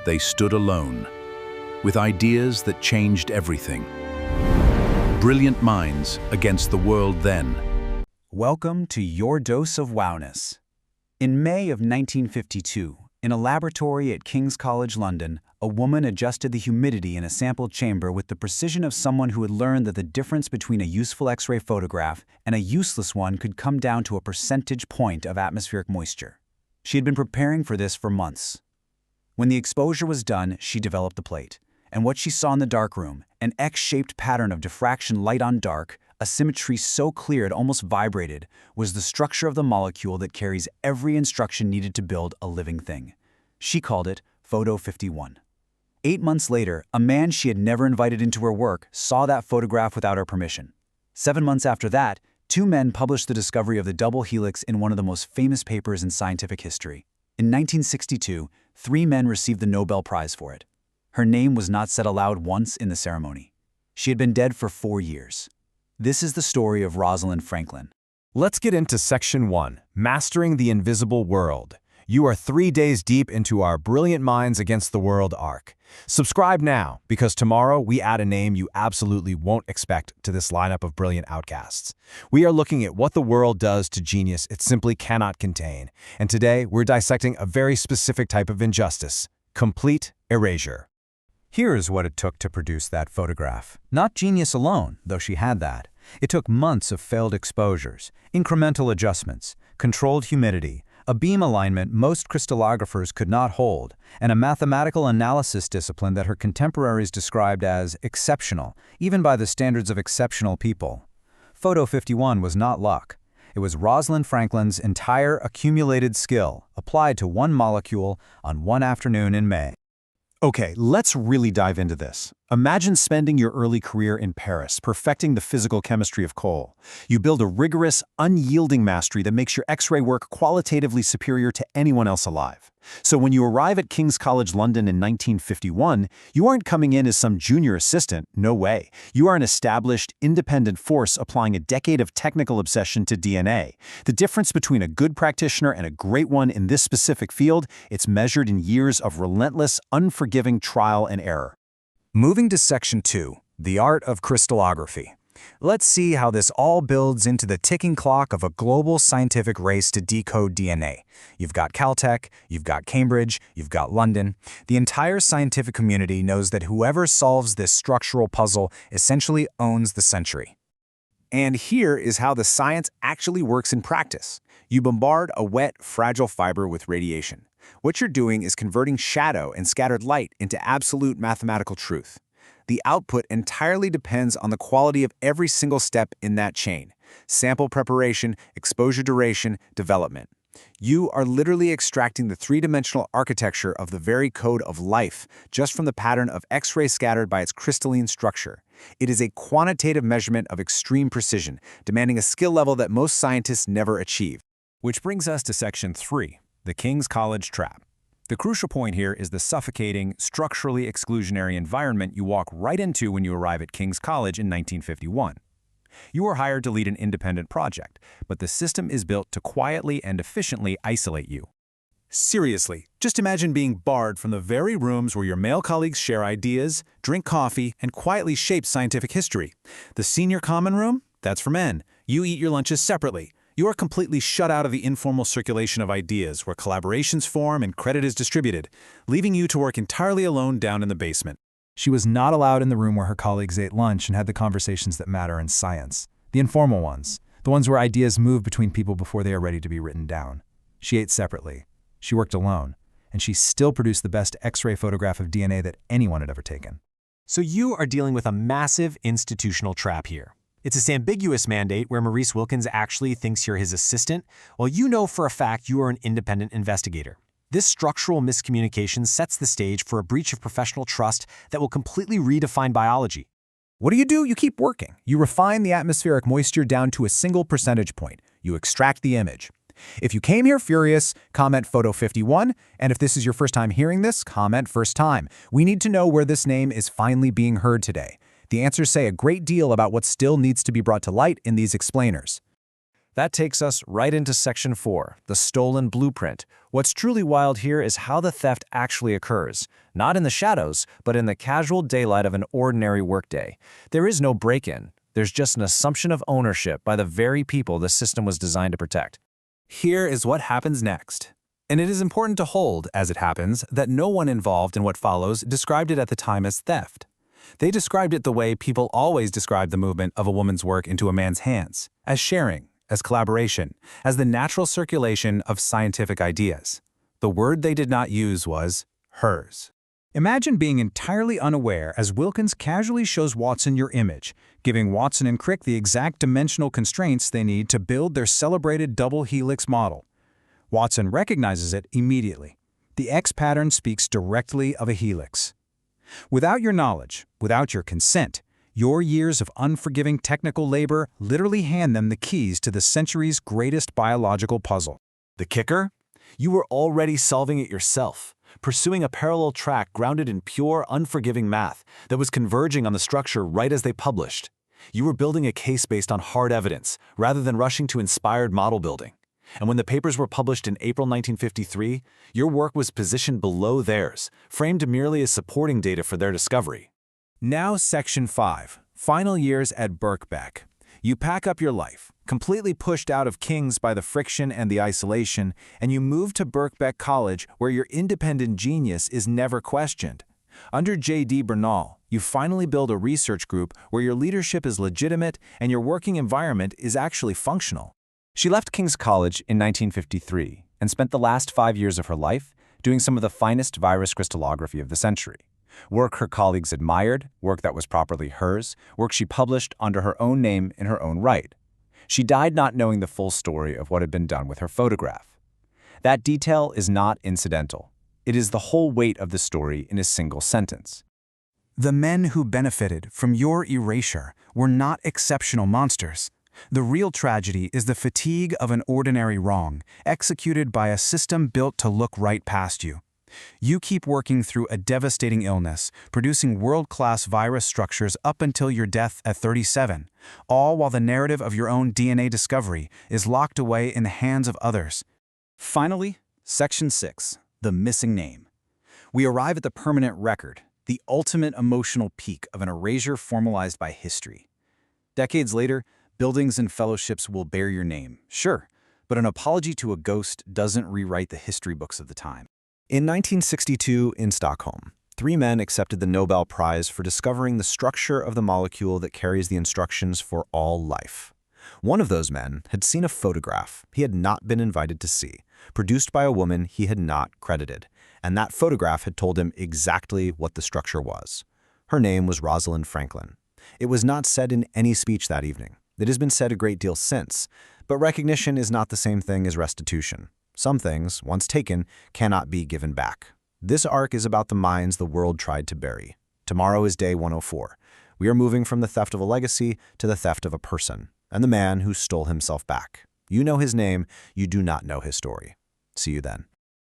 they stood alone, with ideas that changed everything. Brilliant minds against the world then. Welcome to your dose of wowness. In May of 1952, in a laboratory at King's College London, a woman adjusted the humidity in a sample chamber with the precision of someone who had learned that the difference between a useful X-ray photograph and a useless one could come down to a percentage point of atmospheric moisture. She had been preparing for this for months. When the exposure was done, she developed the plate. And what she saw in the darkroom, an X-shaped pattern of diffraction light on dark, a symmetry so clear it almost vibrated, was the structure of the molecule that carries every instruction needed to build a living thing. She called it Photo 51. 8 months later, a man she had never invited into her work saw that photograph without her permission. 7 months after that, 2 men published the discovery of the double helix in one of the most famous papers in scientific history. In 1962, 3 men received the Nobel Prize for it. Her name was not said aloud once in the ceremony. She had been dead for 4 years. This is the story of Rosalind Franklin. Let's get into Section 1, Mastering the Invisible World. You are 3 days deep into our Brilliant Minds Against the World arc. Subscribe now, because tomorrow we add a name you absolutely won't expect to this lineup of brilliant outcasts. We are looking at what the world does to genius it simply cannot contain. And today we're dissecting a very specific type of injustice: complete erasure. Here's what it took to produce that photograph. Not genius alone, though she had that. It took months of failed exposures, incremental adjustments, controlled humidity, a beam alignment most crystallographers could not hold, and a mathematical analysis discipline that her contemporaries described as exceptional, even by the standards of exceptional people. Photo 51 was not luck. It was Rosalind Franklin's entire accumulated skill applied to one molecule on one afternoon in May. Okay, let's really dive into this. Imagine spending your early career in Paris, perfecting the physical chemistry of coal. You build a rigorous, unyielding mastery that makes your X-ray work qualitatively superior to anyone else alive. So when you arrive at King's College London in 1951, you aren't coming in as some junior assistant, no way. You are an established, independent force applying a decade of technical obsession to DNA. The difference between a good practitioner and a great one in this specific field, it's measured in years of relentless, unforgiving trial and error. Moving to Section 2, the art of crystallography. Let's see how this all builds into the ticking clock of a global scientific race to decode DNA. You've got Caltech, you've got Cambridge, you've got London. The entire scientific community knows that whoever solves this structural puzzle essentially owns the century. And here is how the science actually works in practice. You bombard a wet, fragile fiber with radiation. What you're doing is converting shadow and scattered light into absolute mathematical truth. The output entirely depends on the quality of every single step in that chain: sample preparation, exposure duration, development. You are literally extracting the three-dimensional architecture of the very code of life just from the pattern of X-ray scattered by its crystalline structure. It is a quantitative measurement of extreme precision, demanding a skill level that most scientists never achieve. Which brings us to Section 3, the King's College Trap. The crucial point here is the suffocating, structurally exclusionary environment you walk right into when you arrive at King's College in 1951. You are hired to lead an independent project, but the system is built to quietly and efficiently isolate you. Seriously, just imagine being barred from the very rooms where your male colleagues share ideas, drink coffee, and quietly shape scientific history. The senior common room? That's for men. You eat your lunches separately. You are completely shut out of the informal circulation of ideas where collaborations form and credit is distributed, leaving you to work entirely alone down in the basement. She was not allowed in the room where her colleagues ate lunch and had the conversations that matter in science. The informal ones. The ones where ideas move between people before they are ready to be written down. She ate separately. She worked alone. And she still produced the best X-ray photograph of DNA that anyone had ever taken. So you are dealing with a massive institutional trap here. It's this ambiguous mandate where Maurice Wilkins actually thinks you're his assistant, while you know for a fact you are an independent investigator. This structural miscommunication sets the stage for a breach of professional trust that will completely redefine biology. What do? You keep working. You refine the atmospheric moisture down to a single percentage point. You extract the image. If you came here furious, comment Photo 51, and if this is your first time hearing this, comment first time. We need to know where this name is finally being heard today. The answers say a great deal about what still needs to be brought to light in these explainers. That takes us right into Section 4, the stolen blueprint. What's truly wild here is how the theft actually occurs. Not in the shadows, but in the casual daylight of an ordinary workday. There is no break-in. There's just an assumption of ownership by the very people the system was designed to protect. Here is what happens next. And it is important to hold, as it happens, that no one involved in what follows described it at the time as theft. They described it the way people always describe the movement of a woman's work into a man's hands, as sharing, as collaboration, as the natural circulation of scientific ideas. The word they did not use was hers. Imagine being entirely unaware as Wilkins casually shows Watson your image, giving Watson and Crick the exact dimensional constraints they need to build their celebrated double helix model. Watson recognizes it immediately. The X pattern speaks directly of a helix. Without your knowledge, without your consent, your years of unforgiving technical labor literally hand them the keys to the century's greatest biological puzzle. The kicker? You were already solving it yourself, pursuing a parallel track grounded in pure, unforgiving math that was converging on the structure right as they published. You were building a case based on hard evidence, rather than rushing to inspired model building. And when the papers were published in April 1953, your work was positioned below theirs, framed merely as supporting data for their discovery. Now Section 5, Final Years at Birkbeck. You pack up your life, completely pushed out of King's by the friction and the isolation, and you move to Birkbeck College where your independent genius is never questioned. Under J.D. Bernal, you finally build a research group where your leadership is legitimate and your working environment is actually functional. She left King's College in 1953 and spent the last 5 years of her life doing some of the finest virus crystallography of the century. Work her colleagues admired, work that was properly hers, work she published under her own name in her own right. She died not knowing the full story of what had been done with her photograph. That detail is not incidental. It is the whole weight of the story in a single sentence. The men who benefited from your erasure were not exceptional monsters. The real tragedy is the fatigue of an ordinary wrong, executed by a system built to look right past you. You keep working through a devastating illness, producing world-class virus structures up until your death at 37, all while the narrative of your own DNA discovery is locked away in the hands of others. Finally, Section 6, the missing name. We arrive at the permanent record, the ultimate emotional peak of an erasure formalized by history. Decades later, buildings and fellowships will bear your name, sure, but an apology to a ghost doesn't rewrite the history books of the time. In 1962, in Stockholm, 3 men accepted the Nobel Prize for discovering the structure of the molecule that carries the instructions for all life. One of those men had seen a photograph he had not been invited to see, produced by a woman he had not credited, and that photograph had told him exactly what the structure was. Her name was Rosalind Franklin. It was not said in any speech that evening. It has been said a great deal since, but recognition is not the same thing as restitution. Some things, once taken, cannot be given back. This arc is about the minds the world tried to bury. Tomorrow is day 104. We are moving from the theft of a legacy to the theft of a person, and the man who stole himself back. You know his name, you do not know his story. See you then.